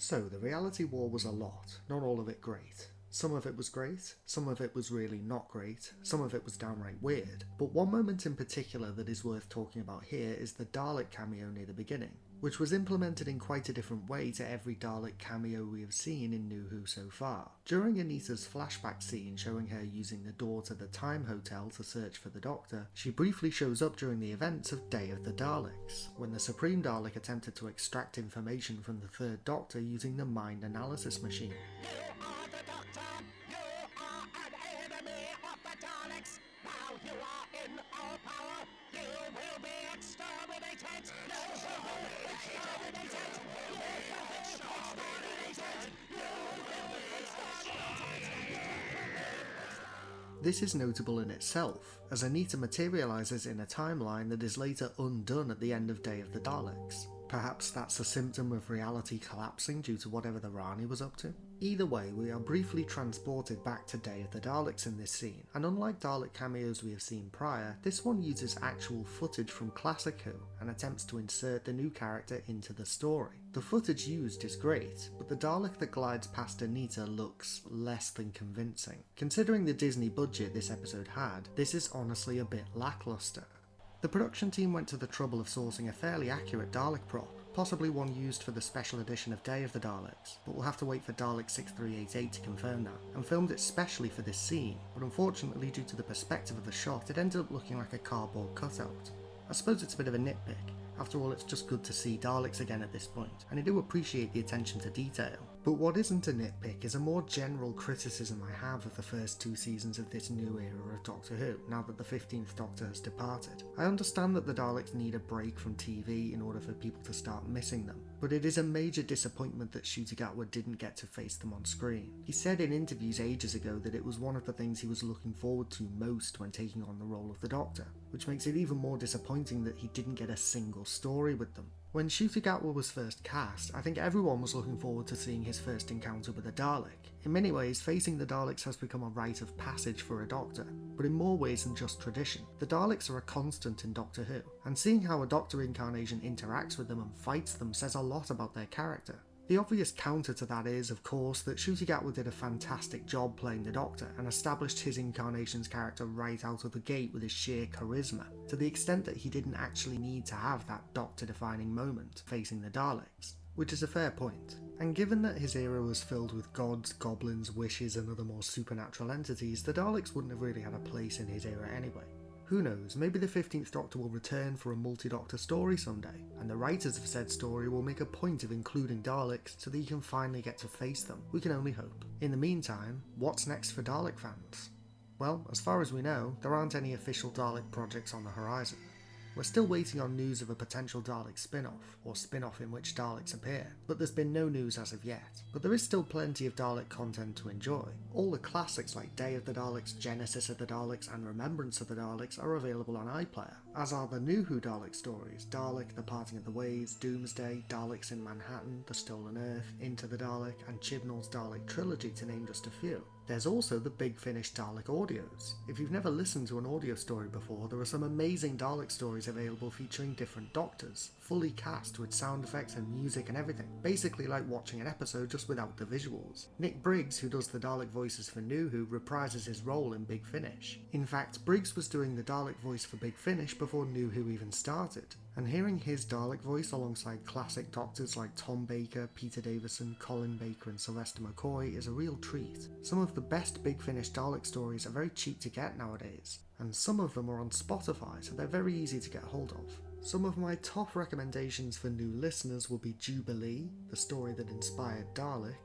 So, the reality war was a lot, not all of it great. Some of it was great, some of it was really not great, some of it was downright weird, but one moment in particular that is worth talking about here is the Dalek cameo near the beginning, which was implemented in quite a different way to every Dalek cameo we have seen in New Who so far. During Anita's flashback scene showing her using the door to the Time Hotel to search for the Doctor, she briefly shows up during the events of Day of the Daleks, when the Supreme Dalek attempted to extract information from the Third Doctor using the Mind Analysis Machine. You are the Doctor! You are an enemy of the Daleks! Now you are in our power! You will be exterminated! You will be exterminated! You will be exterminated! You will be exterminated! This is notable in itself, as Anita materialises in a timeline that is later undone at the end of Day of the Daleks. Perhaps that's a symptom of reality collapsing due to whatever the Rani was up to? Either way, we are briefly transported back to Day of the Daleks in this scene, and unlike Dalek cameos we have seen prior, this one uses actual footage from Classic Who and attempts to insert the new character into the story. The footage used is great, but the Dalek that glides past Anita looks less than convincing. Considering the Disney budget this episode had, this is honestly a bit lackluster. The production team went to the trouble of sourcing a fairly accurate Dalek prop, possibly one used for the special edition of Day of the Daleks, but we'll have to wait for Dalek 6388 to confirm that, and filmed it specially for this scene, but unfortunately due to the perspective of the shot it ended up looking like a cardboard cutout. I suppose it's a bit of a nitpick, after all it's just good to see Daleks again at this point, and I do appreciate the attention to detail. But what isn't a nitpick is a more general criticism I have of the first two seasons of this new era of Doctor Who, now that the 15th Doctor has departed. I understand that the Daleks need a break from TV in order for people to start missing them, but it is a major disappointment that Ncuti Gatwa didn't get to face them on screen. He said in interviews ages ago that it was one of the things he was looking forward to most when taking on the role of the Doctor, which makes it even more disappointing that he didn't get a single story with them. When Ncuti Gatwa was first cast, I think everyone was looking forward to seeing his first encounter with a Dalek. In many ways, facing the Daleks has become a rite of passage for a Doctor, but in more ways than just tradition. The Daleks are a constant in Doctor Who, and seeing how a Doctor incarnation interacts with them and fights them says a lot about their character. The obvious counter to that is, of course, that Ncuti Gatwa did a fantastic job playing the Doctor and established his incarnation's character right out of the gate with his sheer charisma, to the extent that he didn't actually need to have that Doctor-defining moment facing the Daleks, which is a fair point. And given that his era was filled with gods, goblins, wishes and other more supernatural entities, the Daleks wouldn't have really had a place in his era anyway. Who knows, maybe the 15th Doctor will return for a multi-Doctor story someday, and the writers of said story will make a point of including Daleks so that you can finally get to face them. We can only hope. In the meantime, what's next for Dalek fans? Well, as far as we know, there aren't any official Dalek projects on the horizon. We're still waiting on news of a potential Dalek spin-off, or spin-off in which Daleks appear, but there's been no news as of yet. But there is still plenty of Dalek content to enjoy. All the classics like Day of the Daleks, Genesis of the Daleks and Remembrance of the Daleks are available on iPlayer, as are the New Who Dalek stories, Dalek, The Parting of the Ways, Doomsday, Daleks in Manhattan, The Stolen Earth, Into the Dalek and Chibnall's Dalek trilogy to name just a few. There's also the Big Finish Dalek audios. If you've never listened to an audio story before, there are some amazing Dalek stories available featuring different Doctors, fully cast with sound effects and music and everything. Basically like watching an episode just without the visuals. Nick Briggs, who does the Dalek voices for New Who, reprises his role in Big Finish. In fact, Briggs was doing the Dalek voice for Big Finish before New Who even started. And hearing his Dalek voice alongside classic Doctors like Tom Baker, Peter Davison, Colin Baker and Sylvester McCoy is a real treat. Some of the best Big Finish Dalek stories are very cheap to get nowadays, and some of them are on Spotify, so they're very easy to get hold of. Some of my top recommendations for new listeners will be Jubilee, the story that inspired Dalek.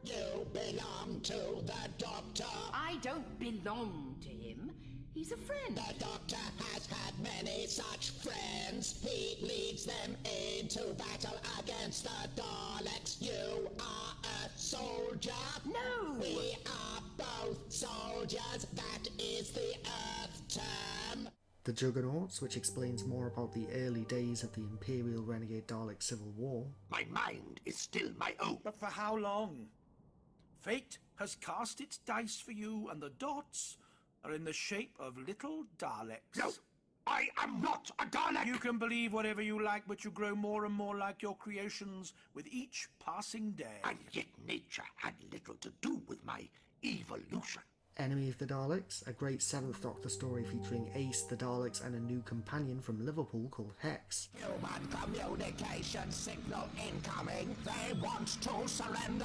You belong to the Doctor! I don't belong to him. He's a friend. The Doctor has had many such friends. He leads them into battle against the Daleks. You are a soldier. No! We are both soldiers. That is the Earth term. The Juggernauts, which explains more about the early days of the Imperial Renegade Dalek Civil War. My mind is still my own. But for how long? Fate has cast its dice for you, and the dots are in the shape of little Daleks. No, I am not a Dalek! You can believe whatever you like, but you grow more and more like your creations with each passing day. And yet nature had little to do with my evolution. Enemy of the Daleks, a great 7th Doctor story featuring Ace, the Daleks, and a new companion from Liverpool called Hex. Human communication signal incoming. They want to surrender.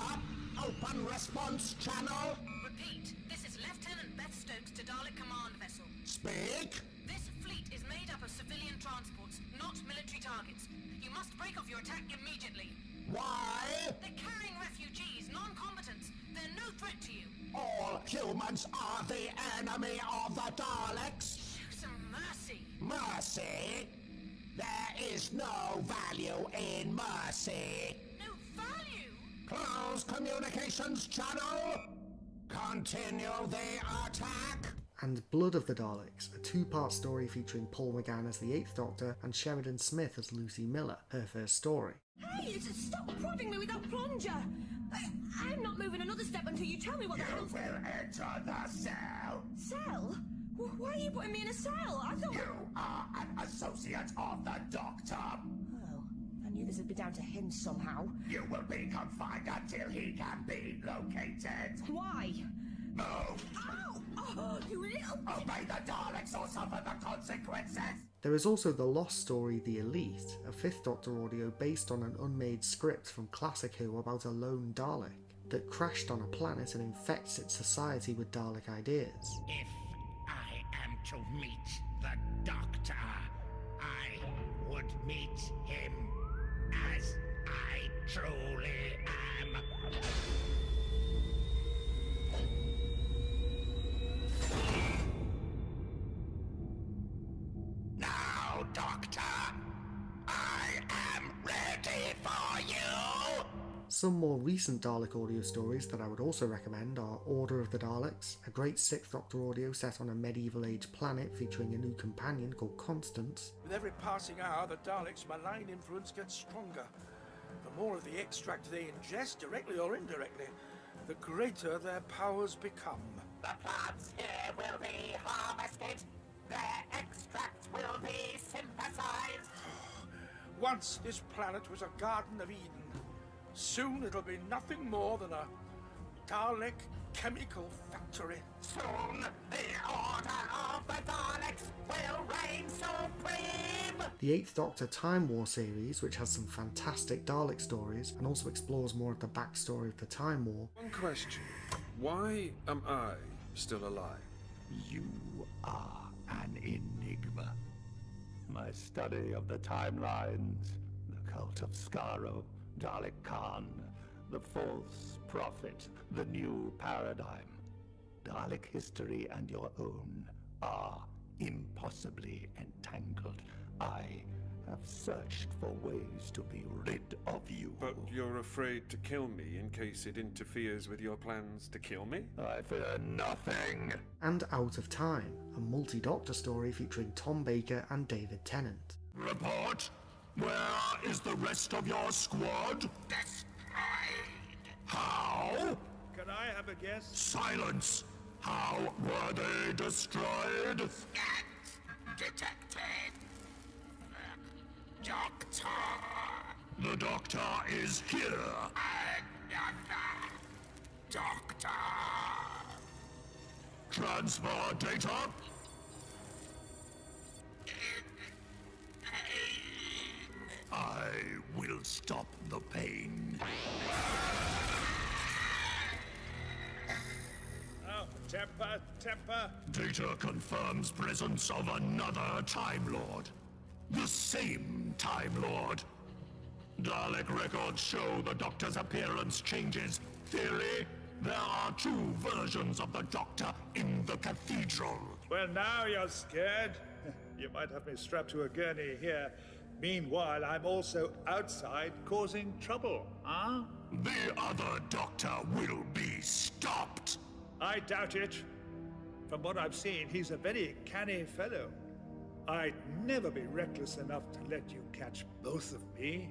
Open response channel. Repeat, this is Lieutenant Beth Stokes to Dalek Command Vessel. Speak. This fleet is made up of civilian transports, not military targets. You must break off your attack immediately. Why? They're carrying refugees, non-combatants. They're no threat to you. All humans are the enemy of the Daleks. Show some mercy. Mercy? There is no value in mercy. No value? Close communications channel. Continue the attack. And Blood of the Daleks, a 2-part story featuring Paul McGann as the 8th Doctor and Sheridan Smith as Lucy Miller, her first story. Hey, stop prodding me with that plunger! I'm not moving another step until you tell me what the hell... You will enter the cell. Cell? Why are you putting me in a cell? I thought... You are an associate of the Doctor. Oh, I knew this would be down to him somehow. You will be confined until he can be located. Why? Move! Ow! Oh, you little... Obey the Daleks or suffer the consequences. There is also the lost story The Elite, a 5th Doctor audio based on an unmade script from Classic Who about a lone Dalek that crashed on a planet and infects its society with Dalek ideas. If I am to meet the Doctor, I would meet him as I truly am. Now, Doctor, I am ready for you! Some more recent Dalek audio stories that I would also recommend are Order of the Daleks, a great 6th Doctor audio set on a medieval age planet featuring a new companion called Constance. With every passing hour, the Daleks' malign influence gets stronger. The more of the extract they ingest, directly or indirectly, the greater their powers become. The plants here will be harvested. Their extract will be synthesized. Once this planet was a Garden of Eden. Soon it'll be nothing more than a Dalek chemical factory. Soon, the Order of the Daleks will reign supreme! The 8th Doctor Time War series, which has some fantastic Dalek stories and also explores more of the backstory of the Time War. One question. Why am I still alive? You are an enigma. My study of the timelines, the cult of Skaro, Dalek Khan, the false prophet, the new paradigm. Dalek history and your own are impossibly entangled. I have searched for ways to be rid of you. But you're afraid to kill me in case it interferes with your plans to kill me? I fear nothing. And Out of Time, a multi-Doctor story featuring Tom Baker and David Tennant. Report. Where is the rest of your squad? Destroyed. How? Can I have a guess? Silence. How were they destroyed? Scans detected. Doctor. The Doctor is here. Another Doctor. Transfer data. I will stop the pain. Oh, temper. Data confirms presence of another Time Lord. The same Time Lord. Dalek records show the Doctor's appearance changes. Theory? There are 2 versions of the Doctor in the cathedral. Well, now you're scared. You might have me strapped to a gurney here. Meanwhile, I'm also outside causing trouble, huh? The other Doctor will be stopped. I doubt it. From what I've seen, he's a very canny fellow. I'd never be reckless enough to let you catch both of me.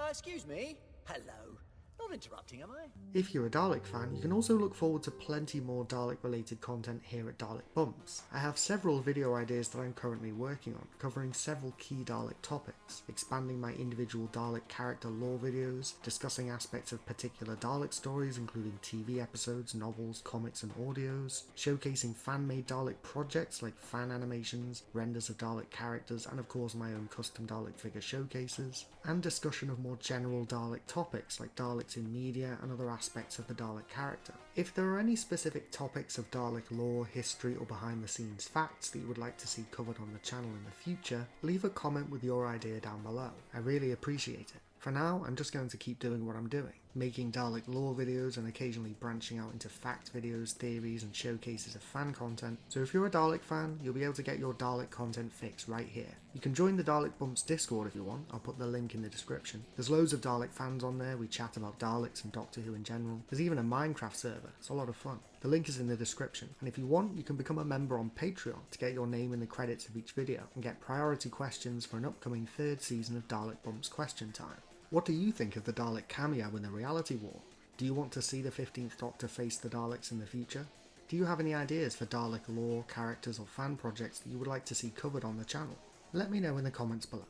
Excuse me. Hello. Not interrupting, am I? If you're a Dalek fan, you can also look forward to plenty more Dalek related content here at Dalek Bumps. I have several video ideas that I'm currently working on, covering several key Dalek topics, expanding my individual Dalek character lore videos, discussing aspects of particular Dalek stories including TV episodes, novels, comics and audios, showcasing fan-made Dalek projects like fan animations, renders of Dalek characters and of course my own custom Dalek figure showcases, and discussion of more general Dalek topics like Daleks in media and other aspects of the Dalek character. If there are any specific topics of Dalek lore, history or behind the scenes facts that you would like to see covered on the channel in the future, leave a comment with your idea down below. I really appreciate it. For now, I'm just going to keep doing what I'm doing, making Dalek lore videos and occasionally branching out into fact videos, theories and showcases of fan content. So if you're a Dalek fan, you'll be able to get your Dalek content fix right here. You can join the Dalek Bumps Discord if you want, I'll put the link in the description. There's loads of Dalek fans on there, we chat about Daleks and Doctor Who in general. There's even a Minecraft server, it's a lot of fun. The link is in the description, and if you want, you can become a member on Patreon to get your name in the credits of each video and get priority questions for an upcoming 3rd season of Dalek Bumps Question Time. What do you think of the Dalek cameo in the reality war? Do you want to see the 15th Doctor face the Daleks in the future? Do you have any ideas for Dalek lore, characters or fan projects that you would like to see covered on the channel? Let me know in the comments below.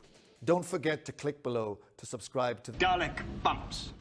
Don't forget to click below to subscribe to Dalek Bumps.